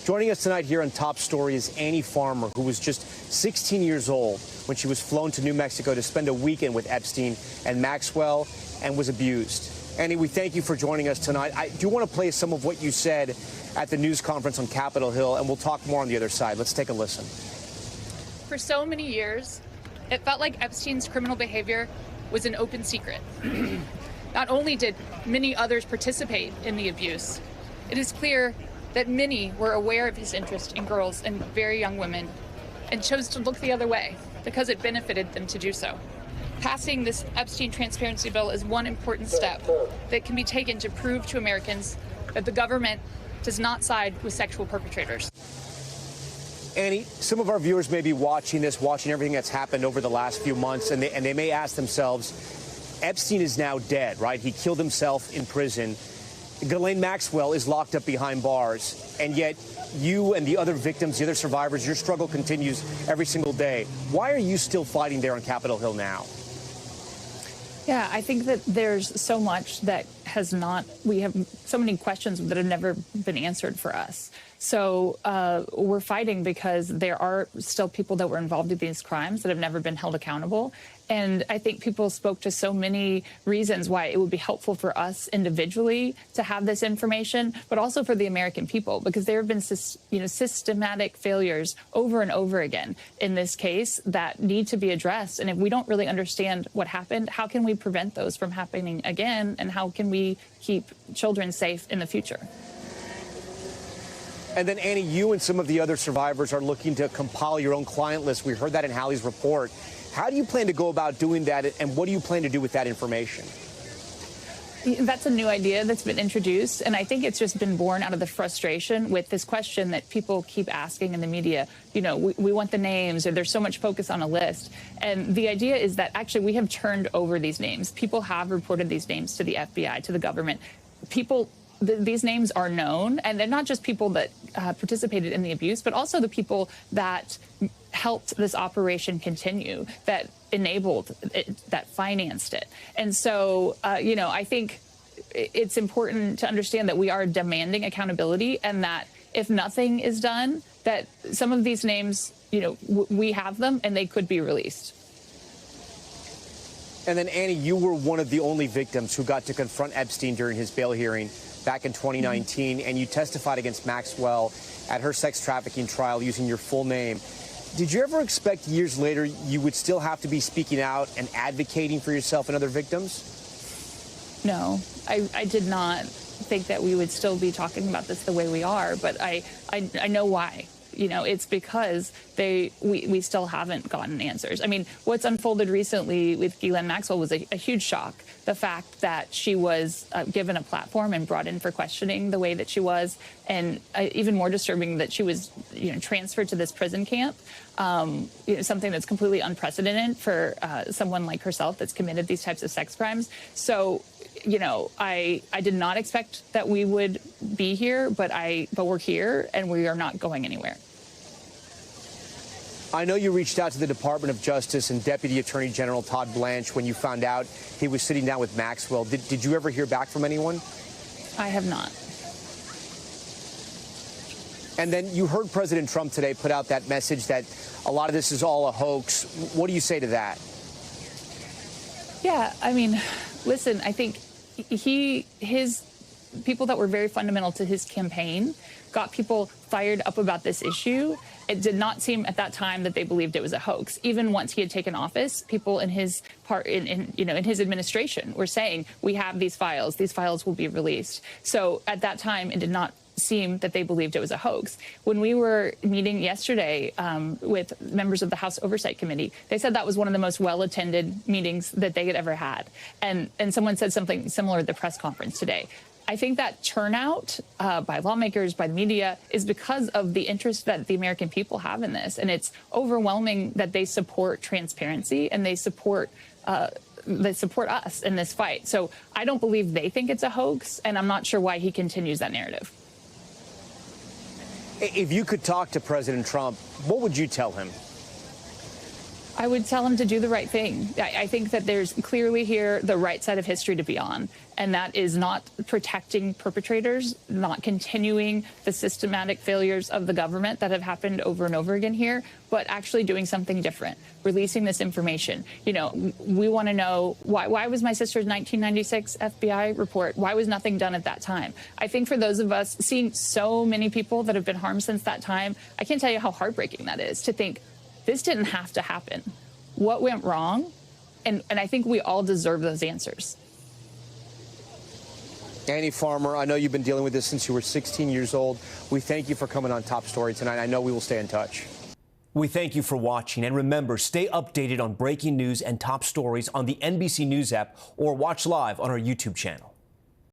Joining us tonight here on Top Story is Annie Farmer, who was just 16 years old when she was flown to New Mexico to spend a weekend with Epstein and Maxwell and was abused. Annie, we thank you for joining us tonight. I do want to play some of what you said at the news conference on Capitol Hill, and we'll talk more on the other side. Let's take a listen. For so many years, it felt like Epstein's criminal behavior was an open secret. Not only did many others participate in the abuse, it is clear that many were aware of his interest in girls and very young women and chose to look the other way because it benefited them to do so. Passing this Epstein transparency bill is one important step that can be taken to prove to Americans that the government does not side with sexual perpetrators. Annie, some of our viewers may be watching this, watching everything that's happened over the last few months, and they may ask themselves, Epstein is now dead, right? He killed himself in prison. Ghislaine Maxwell is locked up behind bars, and yet you and the other victims, the other survivors, your struggle continues every single day. Why are you still fighting there on Capitol Hill now? Yeah, I think that there's so much that has not, we have so many questions that have never been answered for us. So we're fighting because there are still people that were involved in these crimes that have never been held accountable. And I think people spoke to so many reasons why it would be helpful for us individually to have this information, but also for the American people, because there have been systematic failures over and over again in this case that need to be addressed. And if we don't really understand what happened, how can we prevent those from happening again? And how can we keep children safe in the future? And then, Annie, you and some of the other survivors are looking to compile your own client list. We heard that in Hallie's report. How do you plan to go about doing that, and what do you plan to do with that information? That's a new idea that's been introduced, and I think it's just been born out of the frustration with this question that people keep asking in the media. You know, we want the names, or there's so much focus on a list. And the idea is that actually we have turned over these names. People have reported these names to the FBI, to the government. These names are known, and they're not just people that participated in the abuse, but also the people that helped this operation continue, that enabled it, that financed it. And so, I think it's important to understand that we are demanding accountability, and that if nothing is done, that some of these names, we have them and they could be released. And then, Annie, you were one of the only victims who got to confront Epstein during his bail hearing back in 2019, and you testified against Maxwell at her sex trafficking trial using your full name. Did you ever expect years later you would still have to be speaking out and advocating for yourself and other victims? No, I did not think that we would still be talking about this the way we are, but I know why. It's because we still haven't gotten answers. I mean, what's unfolded recently with Ghislaine Maxwell was a huge shock. The fact that she was given a platform and brought in for questioning the way that she was, and even more disturbing that she was, transferred to this prison camp, something that's completely unprecedented for someone like herself that's committed these types of sex crimes. So, I did not expect that we would be here, but we're here and we are not going anywhere. I know you reached out to the Department of Justice and Deputy Attorney General Todd Blanche when you found out he was sitting down with Maxwell. Did you ever hear back from anyone? I have not. And then you heard President Trump today put out that message that a lot of this is all a hoax. What do you say to that? Yeah, I mean, listen, I think his people that were very fundamental to his campaign got people fired up about this issue. It did not seem at that time that they believed it was a hoax. Even once he had taken office, people in his in his administration were saying, we have these files will be released. So at that time, it did not seem that they believed it was a hoax. When we were meeting yesterday with members of the House Oversight Committee, they said that was one of the most well-attended meetings that they had ever had. And someone said something similar at the press conference today. I think that turnout by lawmakers, by the media, is because of the interest that the American people have in this. And it's overwhelming that they support transparency and they support us in this fight. So I don't believe they think it's a hoax, and I'm not sure why he continues that narrative. If you could talk to President Trump, what would you tell him? I would tell him to do the right thing. I think that there's clearly here the right side of history to be on. and that is not protecting perpetrators, not continuing the systematic failures of the government that have happened over and over again here, but actually doing something different, releasing this information. You know, we want to know why was my sister's 1996 FBI report, why was nothing done at that time? I think for those of us seeing so many people that have been harmed since that time, I can't tell you how heartbreaking that is to think this didn't have to happen. What went wrong? And I think we all deserve those answers. Annie Farmer, I know you've been dealing with this since you were 16 years old. We thank you for coming on Top Story tonight. I know we will stay in touch. We thank you for watching, and remember, stay updated on breaking news and top stories on the NBC News app or watch live on our YouTube channel.